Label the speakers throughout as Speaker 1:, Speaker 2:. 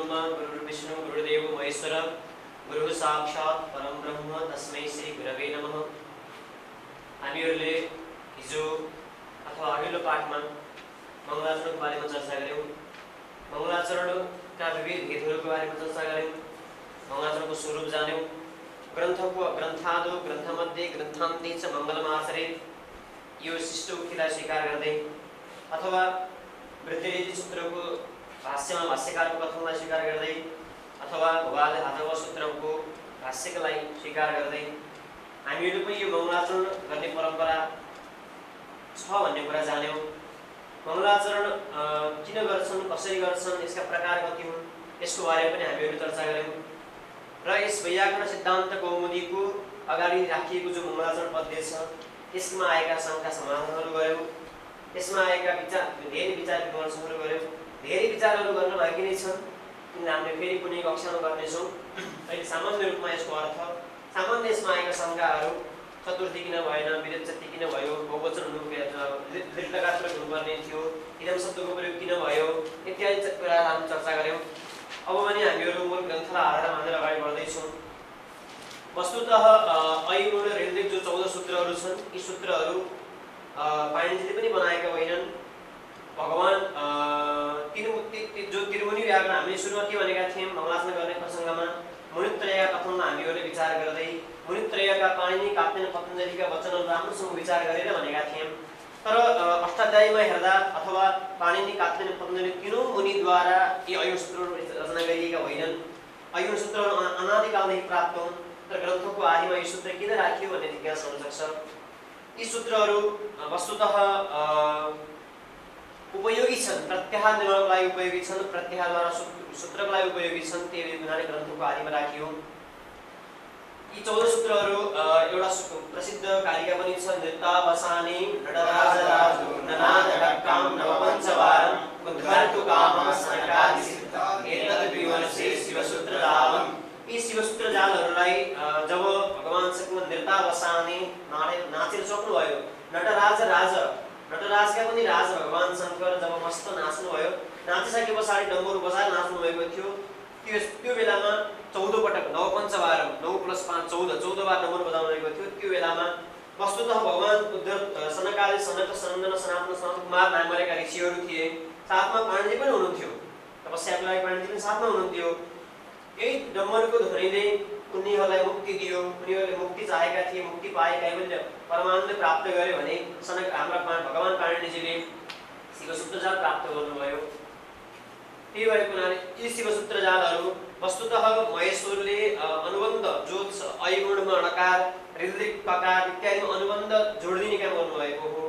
Speaker 1: गुरुर्ब्रह्मा गुरुर्विष्णु गुरुर्देवो महेश्वर गुरु साक्षात् परम ब्रह्म तस्मै श्री गुरवे नमः। हामीहरूले हिजो अथवा अघिल्लो पाठमा मङ्गलाचरणको बारेमा चर्चा गर्यौं। मङ्गलाचरणका विविध भेदहरूको बारेमा चर्चा गर्यौं। मङ्गलाचरणको स्वरूप जान्यौं। ग्रन्थादो ग्रन्थमध्ये ग्रन्थान्ते च मङ्गलमाचरे यो शिष्ट उक्तिलाई स्वीकार गर्दै अथवा वृत्तिरेजी सूत्रको भाष्यमा भाष्यकारको कथनलाई स्वीकार गर्दै अथवा भवाद हातव सूत्रको भाष्यलाई स्वीकार गर्दै हामीहरू पनि यो मङ्गलाचरण गर्ने परम्परा छ भन्ने कुरा जान्यौं। मङ्गलाचरण किन गर्छन्, कसरी गर्छन्, यसका प्रकार कति हुन्, यसको बारेमा पनि हामीहरू चर्चा गर्यौं। र यस वैयाकरण सिद्धान्त कौमुदीको अगाडि राखिएको जो मङ्गलाचरण पद्य छ यसमा आएका शंका समाधानहरू गर्यौं। यसमा आएका धेरै विचार विमर्शहरू गर्यौं। धेरै विचारहरू गर्न बाँकी नै छन्, किन हामीले फेरि कुनै कक्षामा गर्नेछौँ। अहिले सामान्य रूपमा यसको अर्थ, सामान्य यसमा आएका शंकाहरू, चतुर्थी किन भएन, विरचति किन भयो, बहुवचन दीर्घकार प्रयोग हुनुपर्ने थियो, इदम शब्दको प्रयोग किन भयो, इत्यादि कुरा हामी चर्चा गर्यौं। अब भने हामीहरू मूल ग्रन्थलाई आधार मानेर अगाडि बढ्दैछौँ। वस्तुतः ऐगुण ऋग्वेद जो 14 सूत्रहरू छन्, यी सूत्रहरू पाणिनीले पनि बनाएका होइनन्। भगवान जो त्रिमुनि व्याकरण हामीले सुरुमा के भनेका थियौं, मङ्गलाचरण गर्ने प्रसङ्गमा मुनित्रयका कथनमा हामीहरूले विचार गर्दै मुनित्रयका पाणिनी, कात्यायन, पतञ्जलिका वचनहरू राम्रोसँग विचार गरेर भनेका थियौं। तर अष्टाध्यायमा हेर्दा अथवा पाणिनी, कात्यायन, पतञ्जलि तीनों मुनिद्वारा यी ऐगुण सूत्रहरू रचना गरिएका होइनन्। ऐगुण सूत्रहरू अनादिकालदेखि प्राप्त हुन्, तर ग्रन्थको आदिमा यी सूत्र किन राखियो भन्ने जिज्ञासा हुन सक्छ। यी सूत्रहरू वस्तुतः उपयोगी छन्, प्रत्याहार निर्माणको लागि उपयोगी छन्, प्रत्याहारद्वारा सूत्रको लागि उपयोगी छन्, त्यही हुनाले ग्रन्थको आदिमा राखियो। यी 14 सूत्रहरू एउटा प्रसिद्ध कारिका पनि छ, नृतावसाने नटराजराजो ननादडक्काम नवपञ्चवारम उद्धर्तु कामं सनकादिसिद्ध एतद् विमर्शे शिवसूत्रजालम्। यी शिवसूत्र जालहरूलाई जब भगवान शङ्कर नृतावसाने नाचेर सक्नुभयो, नटराजका पनि राज भगवान शङ्कर जब मस्त नाच्नुभयो, नाचिसके पछाडि डम्बुर बजाएर नाच्नुभएको थियो। त्यो बेलामा 14 पटक नवपञ्चवारम 9 + 5 14 बार डम्बुर बजाउनु भएको थियो। त्यो बेलामा वस्तुतः भगवान सनकादि, सनक, सनन्दन, सनातन, सनत कुमार नाम गरेका ऋषिहरू थिए। साथमा पाण्डिजी पनि हुनुहुन्थ्यो, तपस्याको लागि पाण्डिजी पनि साथमा हुनुहुन्थ्यो। यही डम्बरको ध्वनिले उनीहरूलाई मुक्ति दियो। उनीहरूले मुक्ति चाहेका थिए, मुक्ति पाए, कैवल्य परमानन्द प्राप्त गरे भने हाम्रा भगवान पाण्डिजीले शिवसूत्रजाल प्राप्त गर्नुभयो। त्यही भएको हुनाले यी शिवसूत्रजालहरू वस्तुतः महेश्वरले अनुबन्ध जो ऐगुणमा णकार, ऋद्धिक, ककार इत्यादिमा अनुबन्ध जोडिदिने काम गर्नुभएको हो।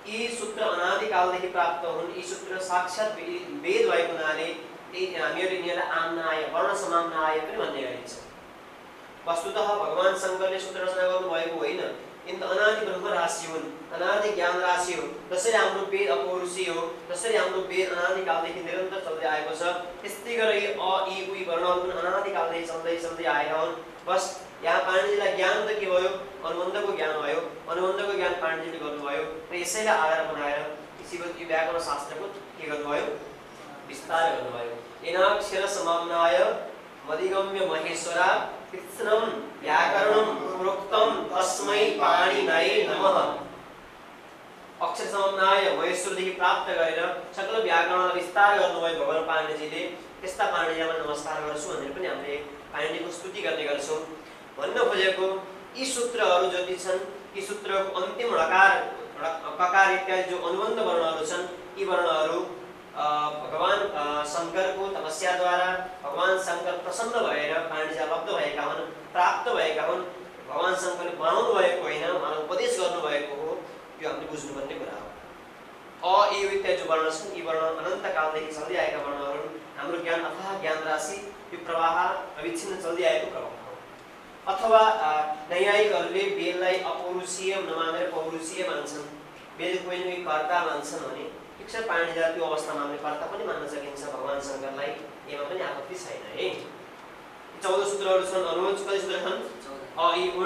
Speaker 1: यी सूत्र अनादिकालदेखि प्राप्त हुन्। यी सूत्र साक्षात् वेद भएको हुनाले हामीहरूले यिनीहरूलाई आम्नाय, वर्ण समाम्नाय पनि भन्ने गरिन्छ। वस्तुतः भगवान शङ्करले सूत्र रचना गर्नुभएको होइन, किन्तु अनादि ब्रह्म राशि हुन्, अनादि ज्ञान राशि हो। जसरी हाम्रो वेद अपौरुषीय हो, जसरी हाम्रो वेद अनादिकालदेखि निरन्तर चल्दै आएको छ, त्यस्तै गरेर अ, इ, उ वर्णहरू पनि अनादिकालदेखि चल्दै आएका हुन्। बस यहाँ पाण्डिजीलाई ज्ञान त के भयो, अनुबन्धको ज्ञान भयो। अनुबन्धको ज्ञान पाण्डिजीले गर्नुभयो र यसैलाई आधार बनाएर यो व्याकरण शास्त्रको के गर्नुभयो, विस्तार गर्नुभयो। एनाक्षर समाम्नाय मदिगम्य महेश्वरा कृत्स्नं व्याकरणं प्रोक्तं तस्मै पाणिनये नमः। अक्षर समाम्नाय महेश्वरदेखि प्राप्त गरेर सकल व्याकरणलाई विस्तार गर्नुभयो भगवान पाण्डिजीले। त्यस्ता पाण्डिजीलाई नमस्कार गर्छु भनेर पनि हामीले पाण्डिजीको स्तुति गर्ने गर्छौँ। भन्न खोजेको यी सूत्रहरू जति छन्, यी सूत्रको अन्तिम णकार, ककार इत्यादि जो अनुबन्ध वर्णहरू छन्, यी वर्णहरू भगवान शङ्करको तपस्याद्वारा भगवान शङ्कर प्रसन्न भएर पाण्डिजीलाई लब्ध भएका हुन्, प्राप्त भएका हुन्। भगवान शङ्करले बनाउनु भएको होइन, उहाँलाई उपदेश गर्नुभएको हो। यो हामीले बुझ्नुपर्ने कुरा हो। अ, इ इत्यादि जो वर्ण छन्, यी वर्ण अनन्तकालदेखि चल्दै आएका वर्णहरू। हाम्रो ज्ञान अथाह ज्ञान राशि, यो प्रवाह अविच्छिन्न चल्दै आएको प्रवाह हो। अथवा नैयायिकहरूले वेदलाई अपौरुषीय नमानेर पौरुषीय मान्छन्, वेद कोही कर्ता मान्छन् भने शिक्षा पाण्डिजीलाई त्यो अवस्थामा हामीले कर्ता पनि मान्न सकिन्छ भगवान शङ्करलाई, यसमा पनि आपत्ति छैन है। 14 सूत्रहरू छन्। अनुबन्ध कति सूत्र छन्? अ, इ, उ,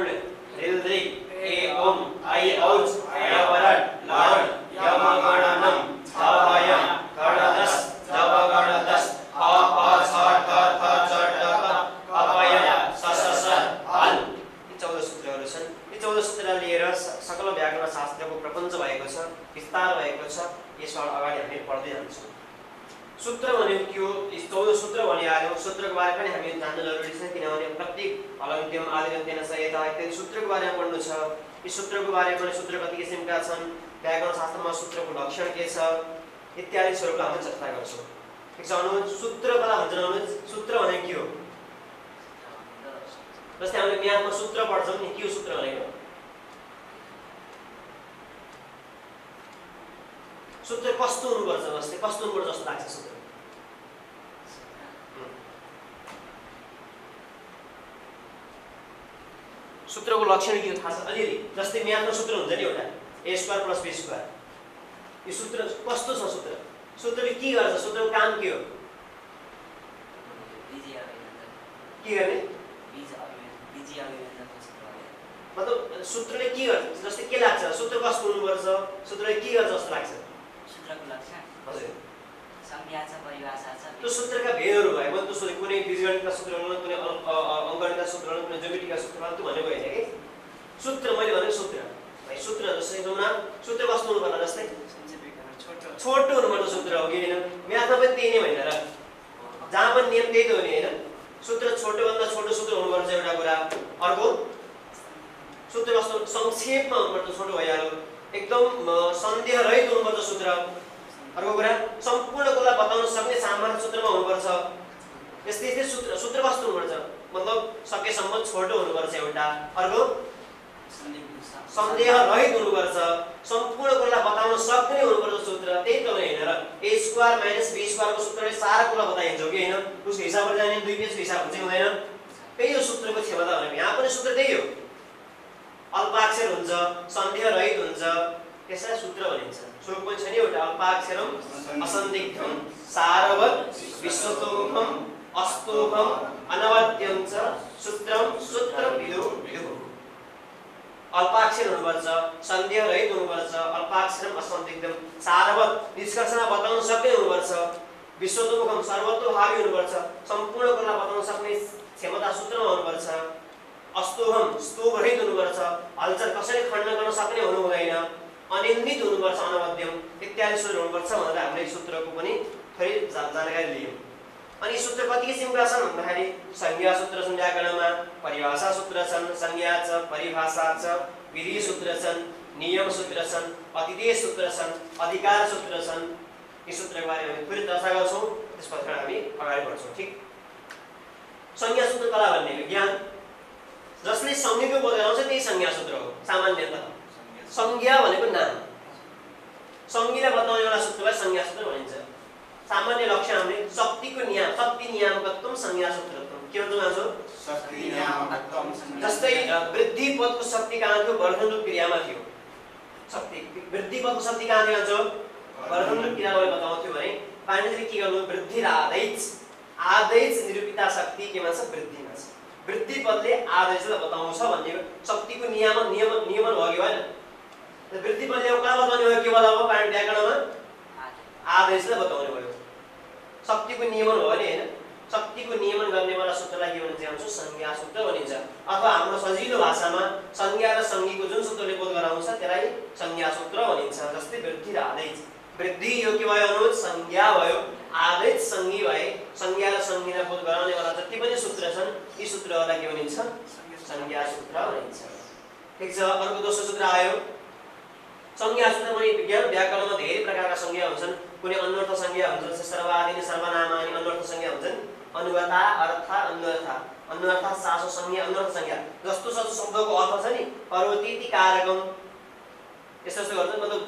Speaker 1: ऋद्धिक, ए, ओम, ऐ, औच, ऐ, वरड, लण, यम, गणनम, छ, य, गणदस, जब, गणदस, अ, फ, छ, ठ, 14 सूत्रलाई लिएर सकल व्याकरण शास्त्रको प्रपञ्च भएको छ, विस्तार भएको छ। यसबाट अगाडि हामी पढ्दै जान्छौँ। सूत्र भनेको के हो? 14 सूत्र भनिहाल्यौँ। सूत्रको बारे पनि हामी जान्न जरुरी छ, किनभने प्रत्येक अलन्त्यम आदिरन्त्यन सहायता इत्यादि सूत्रको बारेमा पढ्नु छ। यी सूत्रको बारेमा सूत्र कति किसिमका छन्, व्याकरण शास्त्रमा सूत्रको लक्षण के छ इत्यादि स्वरूपलाई हामी चर्चा गर्छौँ। ठिक छ अनुज? सूत्र कला भन्छन् अनुज? सूत्र भनेको के हो? जस्तै हामीले म्याथमा सूत्र पढ्छौँ नि, के हो सूत्र भनेको? सूत्र कस्तो हुनुपर्छ? जस्तै कस्तो हुनुपर्छ जस्तो लाग्छ सूत्र? सूत्रको लक्षण के हो थाहा छ अलिअलि? जस्तै म्याथमा सूत्र हुन्छ नि एउटा a² + b²। यो सूत्र कस्तो छ? सूत्रले के गर्छ? सूत्रको काम के हो? के गर्ने? मतलब सूत्रले के गर्छ? जस्तै के लाग्छ? सूत्र कस्तो हुनुपर्छ? सूत्रले के गर्छ जस्तो लाग्छ?
Speaker 2: सूत्रको लक्षण
Speaker 1: हजुर
Speaker 2: संज्ञा छ, परिभाषा छ।
Speaker 1: त्यो सूत्रका भेदहरू भयो भने त कुनै बीजगणितका सूत्र हुनु, कुनै अङ्कगणितका सूत्र हुनु, कुनै ज्यामितिका सूत्र हुनु, त्यो भनेको होइन कि सूत्र। मैले भनेको सूत्र भाइ, सूत्र जस्तै जमुना सूत्र कस्तो हुनुपर्छ? जस्तै छोटो हुनुपर्छ सूत्र हो कि होइन? म्याथमा पनि त्यही नै होइन र? जहाँ पनि नियम त्यही त हो नि होइन? सूत्र छोटोभन्दा छोटो सूत्र हुनुपर्छ एउटा कुरा। अर्को सूत्र कस्तो? संक्षेपमा हुनुपर्छ, छोटो भइहाल्यो। एकदम सन्देह रहित हुनुपर्छ सूत्र। अर्को कुरा सम्पूर्ण कुरा बताउन सक्ने सामान्य सूत्रमा हुनुपर्छ। यस्तै यस्तै सूत्र कस्तो हुनुपर्छ? मतलब सकेसम्म छोटो हुनुपर्छ एउटा। अर्को सन्देह रहित हुनुपर्छ, सम्पूर्ण कुरा बताउन सक्ने हुनुपर्छ सूत्र। त्यही त हो हैन र? a² - b² को सूत्रले सारा कुरा बताइन्छ कि हैन? उसको हिसाबले जाने 2 पेजको हिसाब हुन्छ कि हुँदैन? त्यही हो सूत्रको क्षमता भनेको। यहाँ पनि सूत्र त्यही हो, अल्पाक्षर हुन्छ, सन्देह रहित हुन्छ, त्यसलाई सूत्र भनिन्छ। श्लोक पनि छ नि एउटा, अल्पाक्षरम असन्दिग्धम सारवत् विश्वतोमुखम अस्तोभम अनवद्यं च सूत्रम सूत्रविदो विदुः। अल्पाक्षर हुनुपर्छ, सन्देह रहित हुनुपर्छ, अल्पाक्षरम असन्दिग्धम सारवत् निष्कर्षमा बताउन सक्ने हुनुपर्छ, विश्वतोमुखम सर्वतोभावी हुनुपर्छ, सम्पूर्ण कुरा बताउन सक्ने क्षमता सूत्रमा हुनुपर्छ, अस्तोभम स्तोभ रहित हुनुपर्छ, हलचल कसैले खण्डन गर्न सक्ने हुनु हुँदैन, अनिन्दित हुनुपर्छ, अनवद्यम इत्यादि सूत्र हुनुपर्छ भनेर हामीले सूत्रको पनि थोरै जानकारी लियौँ। अनि सूत्र कति किसिमका छन् भन्दाखेरि संज्ञा सूत्र छन् व्याकरणमा, परिभाषा सूत्र छन्, संज्ञा छ, परिभाषा छ, विधि सूत्र छन्, नियम सूत्र छन्, अतिदेय सूत्र छन्, अधिकार सूत्र छन्। यी सूत्रको बारेमा हामी थोरै चर्चा गर्छौँ, त्यसपछि हामी अगाडि बढ्छौँ। ठिक? संज्ञा सूत्र कला भन्ने ज्ञान जसले संज्ञाको बोध गराउँछ त्यही संज्ञा सूत्र हो। सामान्यतः संज्ञा भनेको नाम, संज्ञालाई बताउने एउटा सूत्रलाई संज्ञा सूत्र भनिन्छ। सामान्य लक्षण हामीले शक्तिको नियम, शक्ति नियामकत्वम संज्ञा सूत्रत्वम के भन्छ?
Speaker 3: शक्ति नियामकत्वम।
Speaker 1: जस्तै वृद्धि पदको शक्ति कहाँ थियो? वर्धन रूप क्रियामा थियो। शक्ति वृद्धि पदको शक्ति कहाँ थियो? वर्धन रूप क्रियाले बताउँथ्यो भने पाणिनिले के गर्नु? वृद्धि र आदेश निरूपिता शक्ति के भन्छ? वृद्धिमा छ। वृद्धि पदले आदेशलाई बताउँछ भन्ने शक्तिको नियमन भयो कि भएन? वृद्धि पदले कहाँ बताउने भयो? के बताउनु? पाणिनि व्याकरणमा आदेशलाई बताउने भयो। शक्तिको नियमन हो नि हैन? शक्तिको नियमन गर्नेवाला सूत्रलाई के भनिन्छ? संज्ञा सूत्र भनिन्छ। अथवा हाम्रो सजिलो भाषामा संज्ञा र संज्ञीको जुन सूत्रले बोध गराउँछ त्यसलाई संज्ञा सूत्र भनिन्छ। जस्तै वृद्धि र आदेश, वृद्धि यो के भयो? अनुज संज्ञा भयो, आदेश संज्ञी भए। संज्ञा र संज्ञीलाई बोध गराउनेवाला जति पनि सूत्र छन् यी सूत्रहरूलाई के भनिन्छ? संज्ञा सूत्र भनिन्छ। ठीक छ? अर्को दोस्रो सूत्र आयो संज्ञा सूत्र पनि विज्ञान व्याकरणमा धेरै प्रकारका संज्ञा हुन्छन्। कुनै अन्वर्थ संज्ञा हुन्छ, जस्तै सर्वादीनि सर्वनामानि अन्वर्थ संज्ञा हुन्छन्। अनुगता, अर्थ, अन्वर्थ, अन्वर्थ सासो संज्ञा, अन्वर्थ संज्ञा। जस्तो शब्दको अर्थ छ नि, करोति इति कारकम, यस्तो गर्छ। मतलब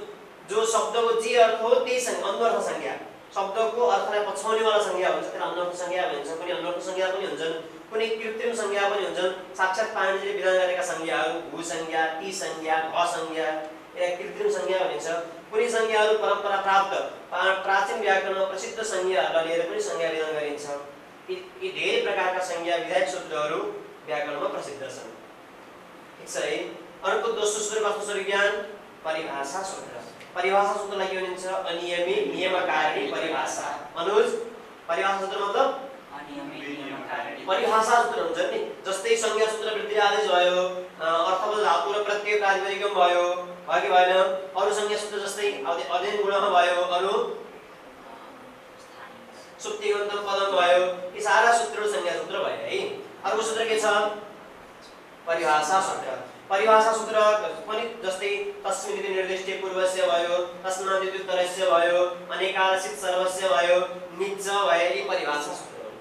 Speaker 1: जो शब्दको जे अर्थ हो त्यही अन्वर्थ संज्ञा। शब्दको अर्थलाई पछाउनेवाला संज्ञा हुन्छ, त्यसलाई अन्वर्थ संज्ञा भनिन्छ। कुनै अन्वर्थ संज्ञा पनि हुन्छन्, कुनै कृत्रिम संज्ञा पनि हुन्छन्। साक्षात् पाणिनिले विधान गरेका संज्ञाहरू भू संज्ञा, ती संज्ञा, भ संज्ञा, यसलाई कृत्रिम संज्ञा भनिन्छ। कुनै संज्ञाहरू परम्परा प्राप्त प्राचीन व्याकरणमा प्रसिद्ध संज्ञाहरूलाई लिएर पनि संज्ञा विधान गरिन्छ। यी धेरै प्रकारका संज्ञा विधायक सूत्रहरू व्याकरणमा प्रसिद्ध छन्। ठीक छ है? अर्को दोस्रो सूत्र कस्तो छ? विज्ञान परिभाषा सूत्र। परिभाषा सूत्रलाई के भनिन्छ? अनियमित नियमकारिणी परिभाषा। अनुज परिभाषा सूत्र मतलब
Speaker 2: अनियमित नियमकारिणी
Speaker 1: परिभाषा सूत्र हुन्छ नि। जस्तै संज्ञा सूत्र वृद्धि आदेश भयो, अर्थपद धातु र प्रातिपदिकम भयो कि भएन? अरु संज्ञा सूत्र जस्तै अध्ययन गुणमा भयो, अरु सुप्तिगन्तम पदम भयो। यी सारा सूत्रहरू संज्ञा सूत्र भयो है। अर्को सूत्र के छ? परिभाषा सूत्र। परिभाषा सूत्र पनि जस्तै तस्मिन् इति निर्दिष्टे पूर्वस्य भयो, तस्मात् इति उत्तरस्य भयो, अनेकालसित सर्वस्य भयो, निज भयो। यी परिभाषा सूत्रहरू।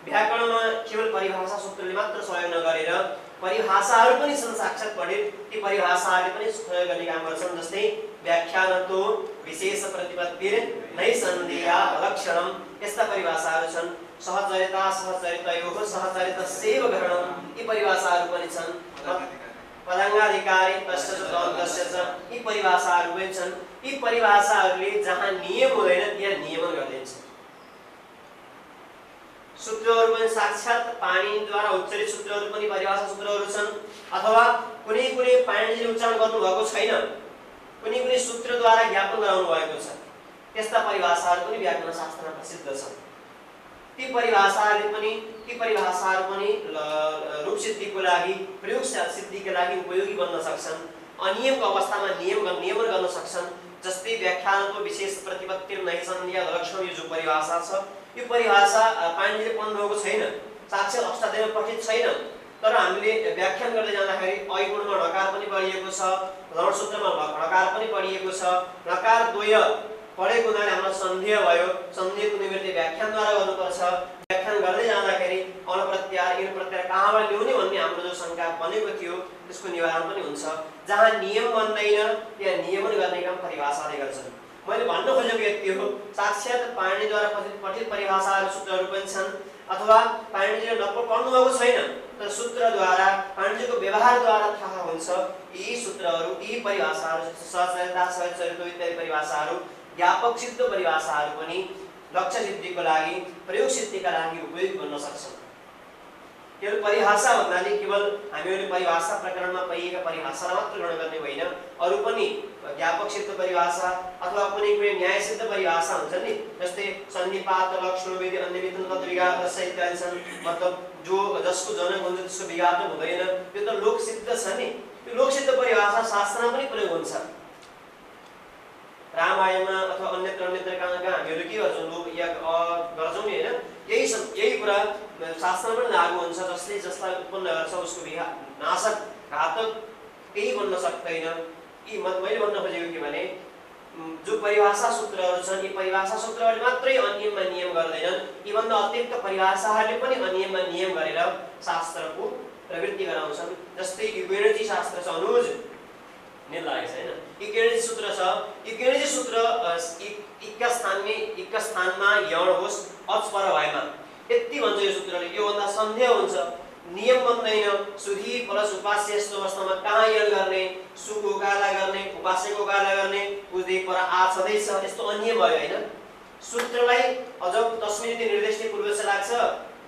Speaker 1: व्याकरणमा केवल परिभाषा सूत्रले मात्र सहयोग नगरेर परिभाषाहरू पनि छन् साक्षात् पढे। ती परिभाषाहरूले पनि सहयोग गर्ने काम गर्छन्। जस्तै व्याख्यानतो विशेष प्रतिपत्तिर नैसन्देहा लक्षणम, यस्ता परिभाषाहरू छन्। सहचरिता सहचरितयोः सहचरितस्यैव ग्रहणम, यी परिभाषाहरू पनि छन्। पदाङ्गाधिकारी तस्य च द्वन्द्वस्य च, यी परिभाषाहरू पनि छन्। यी परिभाषाहरूले जहाँ नियम हुँदैन त्यहाँ नियमन गरिदिन्छ। सूत्रहरू पनि साक्षात् पाणिनिद्वारा उच्चारित सूत्रहरू पनि परिभाषा सूत्रहरू छन्। अथवा कुनै पाणिनिले उच्चारण गर्नुभएको छैन, कुनै सूत्रद्वारा ज्ञापन गराउनु भएको छ, त्यस्ता परिभाषाहरू पनि व्याकरण शास्त्रमा प्रसिद्ध छन्। ती परिभाषाहरू पनि रूप सिद्धिको लागि, प्रयोग सिद्धिको लागि उपयोगी बन्न सक्छन्। अनियमको अवस्थामा नियमन गर्न सक्छन्। जस्तै व्याख्यानको विशेष प्रतिपत्तिर नैसन्देहा लक्षण, यो जो परिभाषा छ, यो परिभाषा पाणिनिले पढ्नुभएको छैन, साक्षात् अष्टाध्यायमा पठित छैन। तर हामीले व्याख्यान गर्दै जाँदाखेरि ऐगुणमा ढकार पनि पढिएको छ, लवणसूत्रमा ढकार पनि पढिएको छ। ढकार द्वय पढेको हुनाले हामीलाई सन्देह भयो। सन्देहको निवृत्ति व्याख्यानद्वारा गर्नुपर्छ। व्याख्यान गर्दै जाँदाखेरि अणप्रत्याहार इन प्रत्याहार कहाँबाट ल्याउने भन्ने हाम्रो जो शङ्का बनेको थियो त्यसको निवारण पनि हुन्छ। जहाँ नियम बन्दैन त्यहाँ नियमन गर्ने काम परिभाषाले गर्छन्। मैले भन्न खोजेको यति हो, साक्षात् पाणिनिद्वारा पठित परिभाषाहरू सूत्रहरू पनि छन्। अथवा पाणिनिले पढ्नु भएको छैन तर सूत्रद्वारा पाणिनिको व्यवहारद्वारा थाहा हुन्छ। यी सूत्रहरू, यी परिभाषाहरू, सहचरिता सहचरित इत्यादि परिभाषाहरू व्यापक सिद्ध परिभाषाहरू पनि लक्ष्य सिद्धिको लागि, प्रयोग सिद्धिका लागि उपयोगी बन्न सक्छन्। केवल परिभाषा भन्नाले केवल हामीले परिभाषा प्रकरणमा पाइएका परिभाषालाई मात्र ग्रहण गर्ने होइन, अरू पनि व्यापक सिद्ध परिभाषा अथवा कुनै न्याय सिद्ध परिभाषा हुन्छ नि, जस्तै सन्निपात लक्षण विधि अन्य विधि तत् विघात इत्यादि छन्। मतलब जो जसको जनक हुन्छ त्यसको विघात हुँदैन, त्यो त लोक सिद्ध छ नि। त्यो लोक सिद्ध परिभाषा शास्त्रमा पनि प्रयोग हुन्छ। रामायणमा अथवा अन्यत्र कहाँ हामीहरू के गर्छौँ, लोक या गर्छौँ नि होइन। यही कुरा शास्त्रमा पनि लागू हुन्छ। जसलाई उत्पन्न गर्छ उसको नाशक घातक केही बन्न सक्दैन। यी मैले भन्न खोजेको के भने जो परिभाषा सूत्रहरू छन्, यी परिभाषा सूत्रहरूले मात्रै अनियममा नियम गर्दैनन्। यीभन्दा अतिरिक्त परिभाषाहरूले पनि अनियममा नियम गरेर शास्त्रको प्रवृत्ति गराउँछन्। जस्तै युगेणजी शास्त्र छ, अनुज निर्लायक छैन। इकेणजी सूत्र छ, इकेणजी सूत्र इक्का स्थानमा यण होस् अच पर भएमा, यति भन्छ यो सूत्रले। यो भन्दा सन्देह हुन्छ, नियम बन्दैन। सुधी प्लस उपास्य यस्तो अवस्थामा कहाँ यण गर्ने, सुको उकाला गर्ने, उपास्यको उकाला गर्ने, उदय पर आ छँदैछ, यस्तो अनियम भयो होइन। सूत्रलाई अझ तस्मिन् इति निर्दिष्टे पूर्वस्य लाग्छ,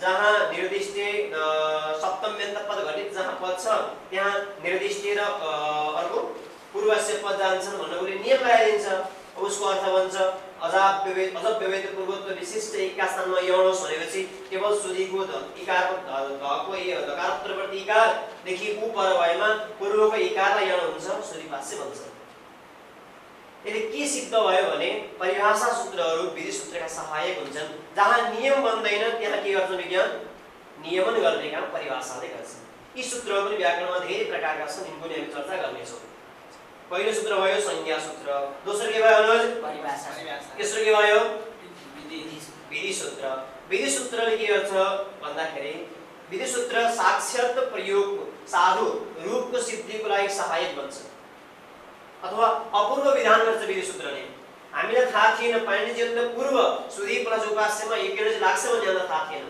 Speaker 1: जहाँ निर्दिष्टे सप्तम व्यन्त पद घटित जहाँ पद छ त्यहाँ निर्दिष्टे र अर्को पूर्वस्य पद जान्छन् भन्नुले नियम लगाइदिन्छ। उसको अर्थ भन्छ अजव्यवहित पूर्वत्व विशिष्ट इक्का स्थानमा यण होस् भनेपछि केवल सुधीको इकारको धको दकारोत्तरवर्ती इकारदेखि उ पर भएमा पूर्वको इकारलाई यण हुन्छ, सुधीपास्य भन्छ। यदि के सिद्ध भयो भने परिभाषा सूत्रहरू विधि सूत्रका सहायक हुन्छन्। जहाँ नियम बन्दैन त्यहाँ के गर्छ विज्ञान, नियमन गर्ने काम परिभाषाले गर्छ। यी सूत्रहरू पनि व्याकरणमा धेरै प्रकारका छन्, यिनको हामी चर्चा गर्नेछौँ। पहिलो सूत्र भयो संज्ञा सूत्र, दोस्रो के भयो अनुज
Speaker 2: परिभाषा,
Speaker 1: तेस्रो के भयो
Speaker 2: विधि सूत्र।
Speaker 1: विधि सूत्रले के गर्छ भन्दाखेरि विधि सूत्र साक्षात् प्रयोग साधु रूपको सिद्धिको लागि सहायक बन्छ अथवा अपूर्व विधान गर्छ विधि सूत्रले। हामीलाई थाहा थिएन पाणिनिजीले पूर्व सुधी प्लस उपास्यमा एकेरज लाग्छ भन्ने हामीलाई थाहा थिएन।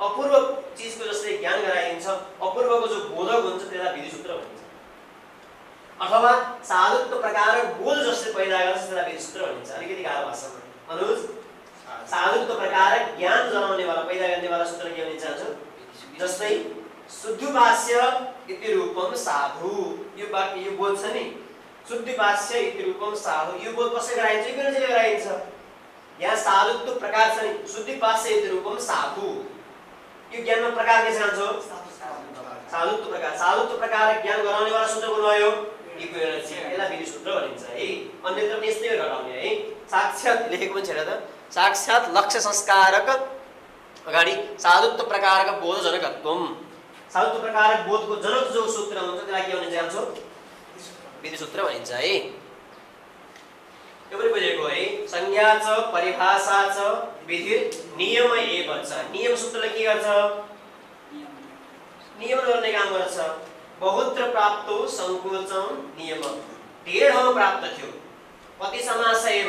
Speaker 1: अपूर्व चीजको जसले ज्ञान गराइदिन्छ, अपूर्वको जो बोधक हुन्छ त्यसलाई विधि सूत्र भनिन्छ। अथवा साधुत्व प्रकार बोध जसले पैदा गर्छ त्यसलाई विधि सूत्र भनिन्छ। अलिकति गाह्रो भाषामा अनुज साधुत्व प्रकार ज्ञान जनाउने वाला पैदा गर्ने वाला सूत्र के भनिन्छ आज? जस्तै शुद्धुपास्य इति रूपम साधु, यो वाक्य यो बोध छ नि, शुद्धुपास्य इति रूपम साधु, यो बोध कसले गराइन्छ? विरजले गराइन्छ। यहाँ साधुत्व प्रकार छ नि, शुद्धुपास्य इति रूपम साधु, यो ज्ञानमा प्रकार के छ? साधुत्व प्रकार। साधुत्व प्रकार ज्ञान गराउने वाला सूत्र कुन भयो? इक्वेनजी अन्यत्र पनि यस्तै घटाउने है। साक्षात लेखेको पनि छ त साक्षात लक्ष्य संस्कारक अगाडि साधुत्व प्रकारक बोधजनकत्वम। साधुत्व प्रकारक बोधको जनक जो सूत्र हुन्छ त्यसलाई के भनिन्छ जान्छौ विधि सूत्र भनिन्छ है। यो पनि बुझेको है। संज्ञा च परिभाषा च विधि नियम एव च। नियम सूत्रले के गर्छ नियम गर्ने काम गर्छ। बहुत्र प्राप्तो संकोचम नियम। ढेर ठाउँमा प्राप्त थियो पति समास एव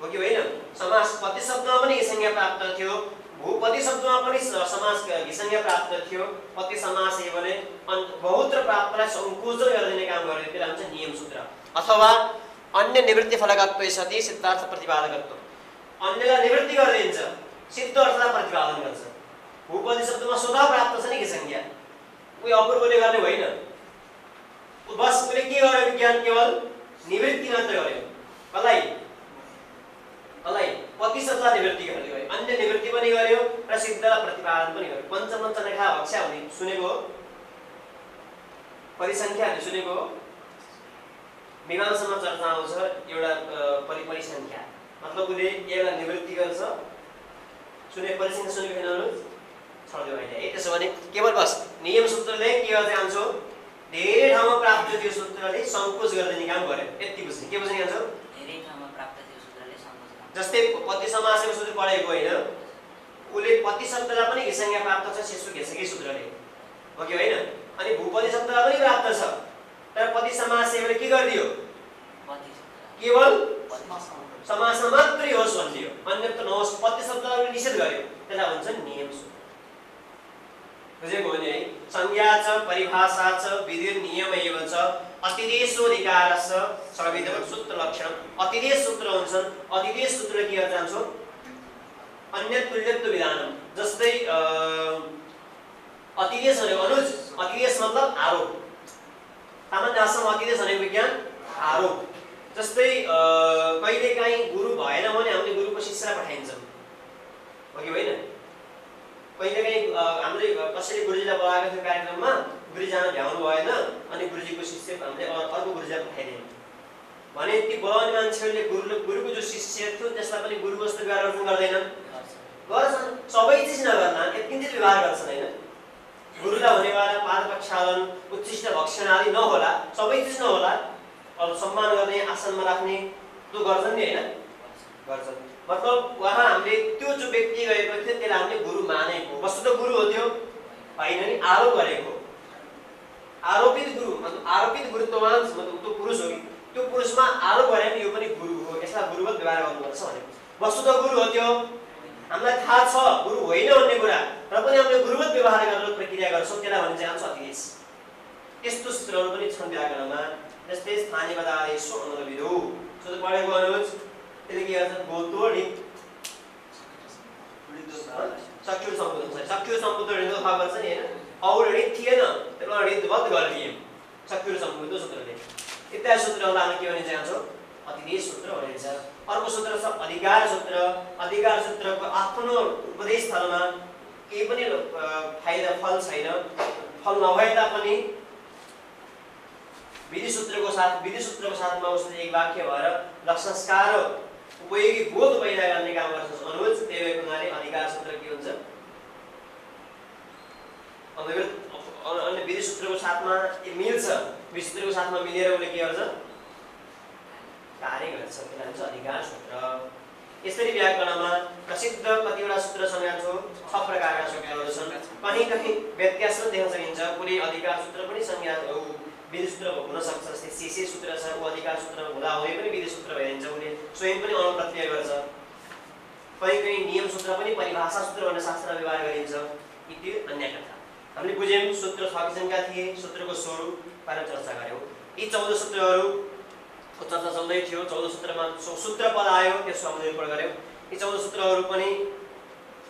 Speaker 1: हो कि होइन। समास पति शब्दमा पनि संज्ञा प्राप्त थियो भूपति शब्दमा पनि समास संज्ञा प्राप्त थियो पति समास एवले बहुत्र प्राप्तलाई संकोचन गरिदिने काम गर्यो त्यसलाई भन्छ नियम सूत्र। अथवा अन्य निवृत्ति फलकत्व सति सिद्धार्थ प्रतिपादकत्व। अन्यलाई निवृत्ति गरिदिन्छ सिद्ध अर्थलाई प्रतिपादन गर्छ। भूपति शब्दमा स्वतः प्राप्त छ नि कि संज्ञा उही अपूर्वले गर्ने होइन। बस उसले के गर्यो विज्ञान केवल निवृत्ति मात्र गर्यो। कसलाई पति शब्दलाई निवृत्ति गर्यो अन्य निवृत्ति पनि गर्यो र सिद्धलाई प्रतिपादन पनि गर्यो। पञ्चमञ्च लेखा भक्षा भन्ने सुनेको परिसंख्या भन्ने सुनेको मीमांसामा चर्चा आउँछ एउटा परिसंख्या मतलब उसले एउटा निवृत्ति गर्छ। सुने परिसंख्या सुनेको छैन छोड्दियो अहिले है। त्यसो भने केवल बस नियम सूत्रले के गर्दै जान्छौ धेरै ठाउँमा प्राप्त त्यो सूत्रले संकोच गरिदिने काम गर्यो। यति बुझ्ने के बुझ्ने जान्छौ
Speaker 2: धेरै ठाउँमा प्राप्त त्यो सूत्रले संकोच।
Speaker 1: जस्तै पति समासको सूत्र पढेको होइन उले पति शब्दलाई पनि घिसंज्ञा प्राप्त छ शेषु घिसकी सूत्रले हो कि होइन। अनि भूपति शब्दलाई पनि प्राप्त छ तर पति समासले के गरिदियो केवल समासमा मात्रै होस् भनिदियो अन्यत्र नहोस्। पति शब्दलाई निषेध गर्यो त्यसलाई भन्छ नियम सूत्र। बुझेको हो नि है। संज्ञा च परिभाषा च विधि नियम एव च अतिदेशोधिकारस सर्वविधम सूत्र लक्षण। अतिदेश सूत्र हुन्छन्। अतिदेश सूत्रले के गर्छ जान्छौ अन्य तुल्यत्व विधानम। जस्तै अतिदेश भनेको अनुज अतिदेश मतलब आरोप। सामान्य भाषामा अतिदेश भनेको विज्ञान आरोप। जस्तै कहिलेकाहीँ गुरु भएन भने हामीले गुरुको शिष्यलाई पठाइन्छौँ हो कि होइन। कहिलेकाहीँ हामीले कसैले गुरुजीलाई बोलाएको थियो कार्यक्रममा गुरुजी जान भ्याउनु भएन अनि गुरुजीको शिष्य हामीले अर्को गुरुजीलाई पठाइदियौँ भने ती बोलाउने मान्छेहरूले गुरुको जो शिष्य थियो त्यसलाई पनि गुरुको जस्तो व्यवहार गर्दैनन् गर्छन्। सबै चिज नगर्ला किञ्चित व्यवहार गर्छन् होइन। गुरुलाई भनेवाला पाद प्रक्षालन उच्छिष्ट भक्षण आदि नहोला सबै चिज नहोला अरू सम्मान गर्ने आसनमा राख्ने त्यो गर्छन् नि होइन गर्छन्। मतलब वहाँ हामीले त्यो जो व्यक्ति गएको थियो त्यसलाई हामीले गुरु मानेको वस्तुतः गुरु हो त्यो होइन नि आरोप गरेको आरोपित गुरु मतलब आरोपित गुरुत्ववान मतलब त्यो पुरुष हो कि त्यो पुरुषमा आरोप गरे पनि यो पनि गुरु हो यसलाई गुरुवत व्यवहार गर्नुपर्छ भनेको। वस्तुतः गुरु हो त्यो हामीलाई थाहा छ गुरु होइन भन्ने कुरा र पनि हामीले गुरुवत व्यवहार गर्न प्रक्रिया गर्छौँ त्यसलाई भनिन्छ जान्छ अतिदेश। यस्तो सूत्रहरू पनि छन् व्याकरणमा। जस्तै स्थानीय पदादेशो अनुविधो सूत्र पढेको अनुज त्यसले के गर्छ गोतोडी चक्षु सम्बोधन चक्षु सम्बोधन थाहा गर्छ नि होइन। औरणी थिएन त्यसलाई ऋतवत गरिदिए चक्षु सम्बोधन सूत्रले। इत्यादि सूत्रहरूलाई हामी के भनिन्छ जान्छौँ अतिदेश सूत्र भनिन्छ। अर्को सूत्र छ अधिकार सूत्र। अधिकार सूत्रको आफ्नो उपदेश स्थलमा केही पनि फाइदा फल छैन। फल नभए तापनि विधि सूत्रको साथमा उसले एक वाक्य भएर लक्षणस्कार उपयोगी बोध पैदा गर्ने काम गर्छ अनुज। त्यही भएको हुनाले अधिकार सूत्र के हुन्छ अन्य विधि सूत्रको साथमा मिल्छ। विधि सूत्रको साथमा मिलेर उसले के गर्छ कार्य गर्छ त्यसलाई भन्छ अधिकार सूत्र। यसरी व्याकरणमा प्रसिद्ध कतिवटा सूत्र छन् जान्छौ 6 प्रकारका सूत्रहरू छन्। कहीँ कहीँ व्यत्यास पनि देख्न सकिन्छ। कुनै अधिकार सूत्र पनि संज्ञा विधि सूत्र हुन सक्छ। जस्तै शेषे सूत्र छ ऊ अधिकार सूत्र हुँदा हुँदै पनि विधि सूत्र भइदिन्छ उसले स्वयं पनि अनुप्रक्रिया गर्छ। कहीँ कहीँ नियम सूत्र पनि परिभाषा सूत्र भनेर शास्त्रमा व्यवहार गरिन्छ। यति अन्य कथा हामीले बुझ्यौँ। सूत्र थपिसकेका थिए सूत्रको स्वरूप बारे चर्चा गऱ्यौँ। यी 14 सूत्रहरूको चर्चा चल्दै थियो। 14 सूत्रमा सूत्र पद आयो त्यसको हामीले निरूपण गऱ्यौँ। यी 14 सूत्रहरू पनि